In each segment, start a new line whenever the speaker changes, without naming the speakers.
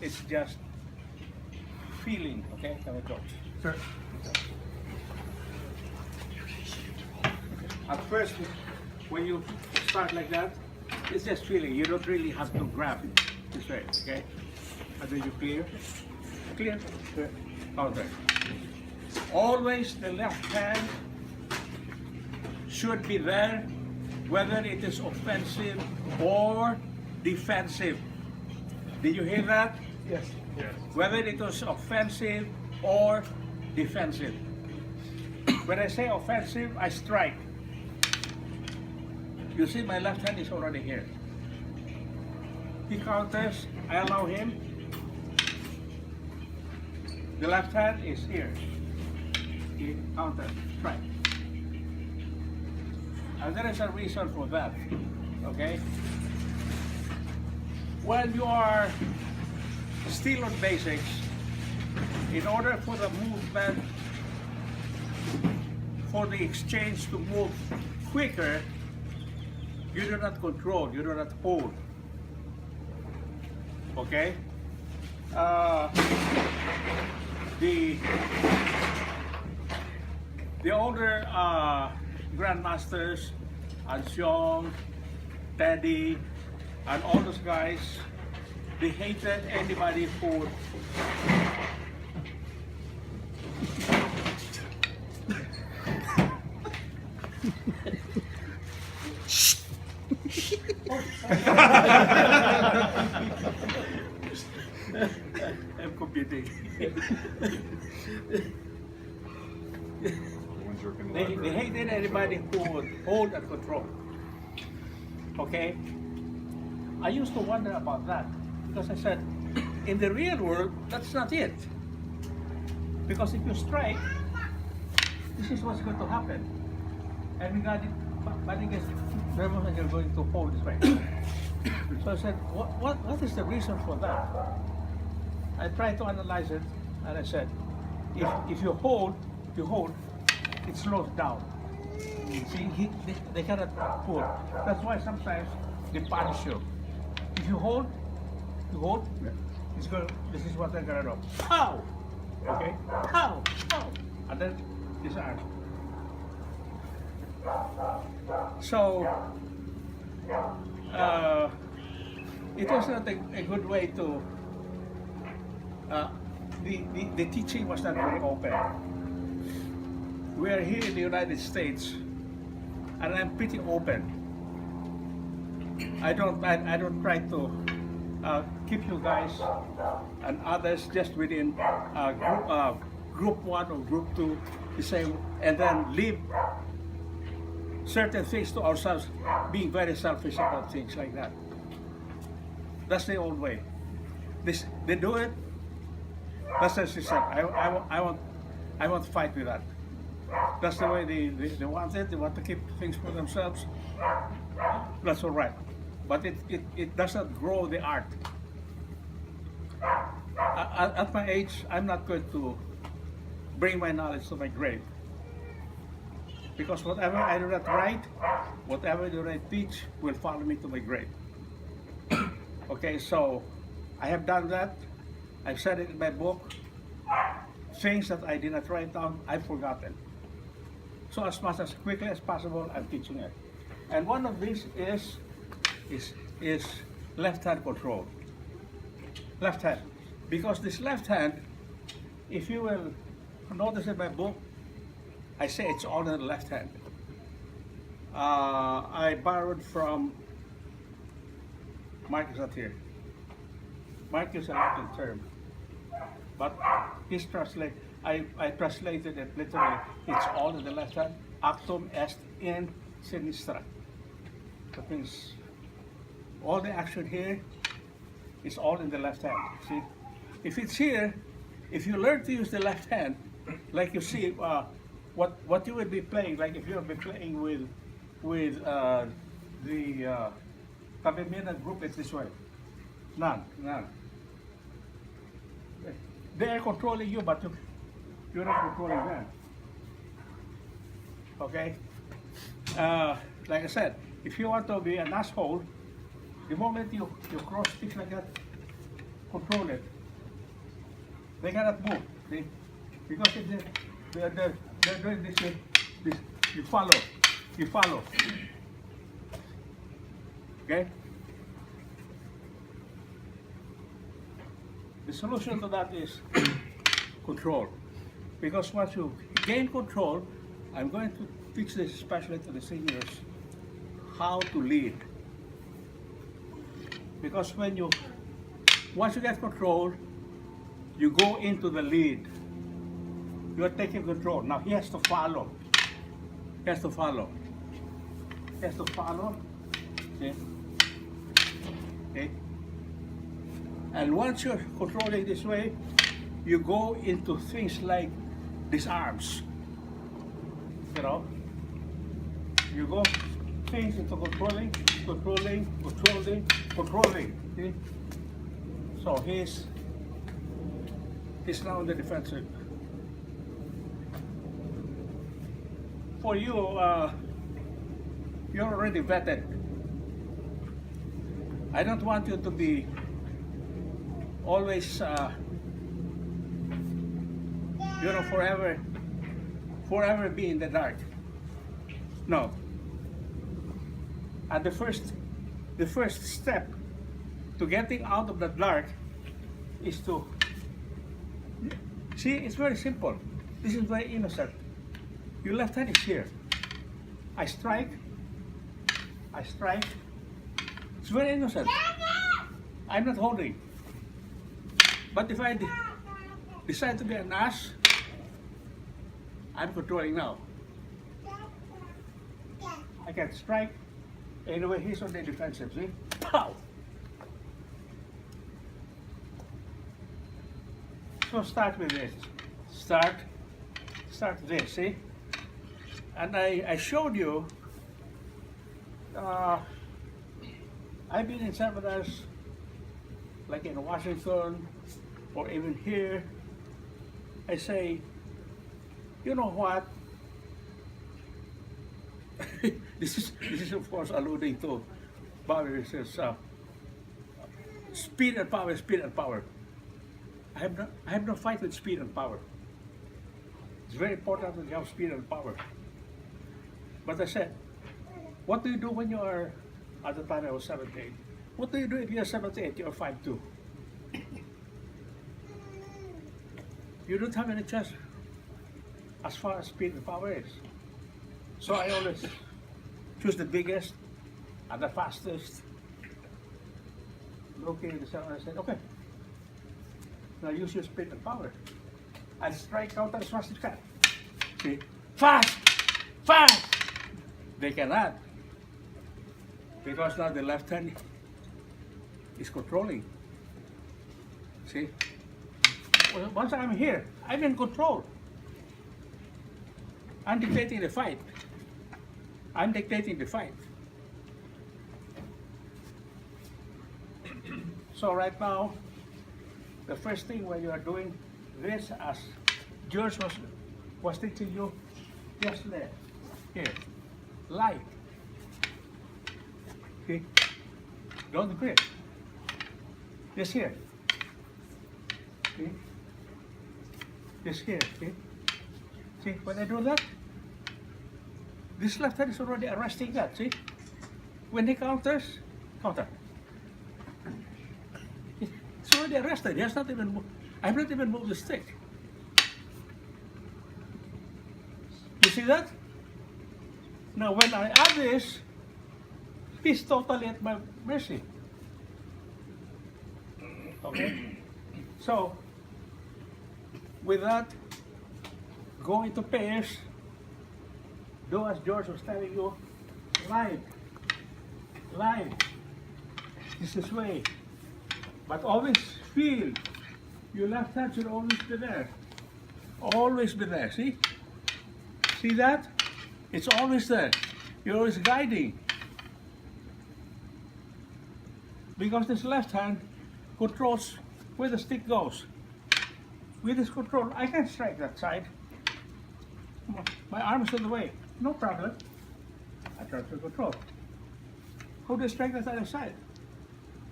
it's just feeling. Okay, can we go?
Sir.
At first, when you start like that, it's just feeling. You don't really have to grab it this way, okay? And then you clear. Clear. Clear. Okay. Always the left hand should be there, whether it is offensive or defensive. Did you hear that?
Yes.
Yes.
Whether it was offensive or defensive. When I say offensive, I strike. You see my left hand is already here. He counters, I allow him. The left hand is here. He counters, strike. And there is a reason for that, okay? When you are still on basics, in order for the movement, for the exchange to move quicker, you do not control, you do not hold. Okay? The older grandmasters, Ansyong, Teddy, and all those guys, they hated anybody who I'm computing. They hated anybody who would hold and control. Okay? I used to wonder about that because I said, in the real world, that's not it. Because if you strike, this is what's going to happen. And we got it, but I guess never you're going to hold this way. So I said, what is the reason for that? I tried to analyze it, and I said, if you hold, it slows down. See, they cannot pull. That's why sometimes they punish you. If you hold, it's going. This is what they're gonna do. Pow! Okay, pow, pow, and then disarm. So it was not a good way to. The teaching was not very open. We are here in the United States, and I'm pretty open. I don't try to keep you guys and others just within group 1 or group 2 the same, and then leave certain things to ourselves, being very selfish about things like that. That's the old way. They do it. That's the system. I won't fight with that. That's the way they want it. They want to keep things for themselves. That's all right. But it doesn't grow the art. At my age, I'm not going to bring my knowledge to my grave. Because whatever I do not write, whatever I do not teach, will follow me to my grave. Okay, so I have done that. I've said it in my book. Things that I did not write down, I've forgotten. So as much as quickly as possible, I'm teaching it. And one of these is left hand control. Left hand. Because this left hand, if you will notice in my book, I say it's all in the left hand. I borrowed from Mark is not here. Mark is a Latin term, but his I translated it literally. It's all in the left hand. Actum est in sinistra. That means all the action here is all in the left hand. See, if it's here, if you learn to use the left hand, like you see, what you would be playing, like if you would be playing with the Pavimina group, it's this way. None. They are controlling you, but you're not controlling them. Okay? Like I said, if you want to be an asshole, the moment you cross sticks like that, control it. They cannot move, see? Because they're doing this, you follow, okay? The solution to that is control. Because once you gain control, I'm going to teach this especially to the seniors, how to lead. Because once you get control, you go into the lead. You are taking control. Now he has to follow. He has to follow. He has to follow. See? Okay? And once you're controlling this way, you go into things like disarms. You know? You go things into controlling. See? So he's now in the defensive. For you, you're already vetted. I don't want you to be always, forever be in the dark. No. And the first step to getting out of the dark is to see. It's very simple. This is very innocent. Your left hand is here. I strike. It's very innocent. I'm not holding. But if I decide to be an ass, I'm controlling now. I can strike. Anyway, he's on the defensive, see? Pow! So start with this. Start this, see? And I showed you, I've been in seminars like in Washington or even here. I say, you know what? This is of course alluding to Bobby says speed and power. I have no fight with speed and power. It's very important that you have speed and power. But I said, what do you do when you are, at the time I was 78, what do you do if you're 78, you're 5'2"? You don't have any chance as far as speed and power is. So I always choose the biggest and the fastest. Looking at the center, I said, okay, now use your speed and power. I strike out as fast as you can. See? Fast! They cannot. Because now the left hand is controlling. See? Once I'm here, I'm in control. I'm dictating the fight. So right now, the first thing when you are doing this, as George was teaching you yesterday, here, light. Okay, don't grip. This here. Okay. This here. Okay. See, when I do that, this left hand is already arresting that. See, when he counters, counter. It's already arrested. He has not even moved. I have not even moved the stick. You see that? Now when I add this, he's totally at my mercy. Okay? So, with that, go into pairs, do as George was telling you, line, this way. But always feel, your left hand should always be there. Always be there, see? See that? It's always there. You're always guiding. Because this left hand controls where the stick goes. With this control, I can strike that side. My arm is in the way. No problem. I transfer control. How do I strike that other side?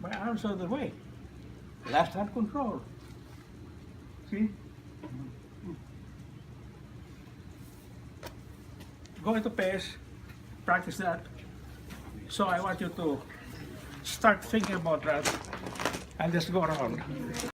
My arms are in the way. last hand control. See? Go into pace, practice that. So I want you to start thinking about that and just go around.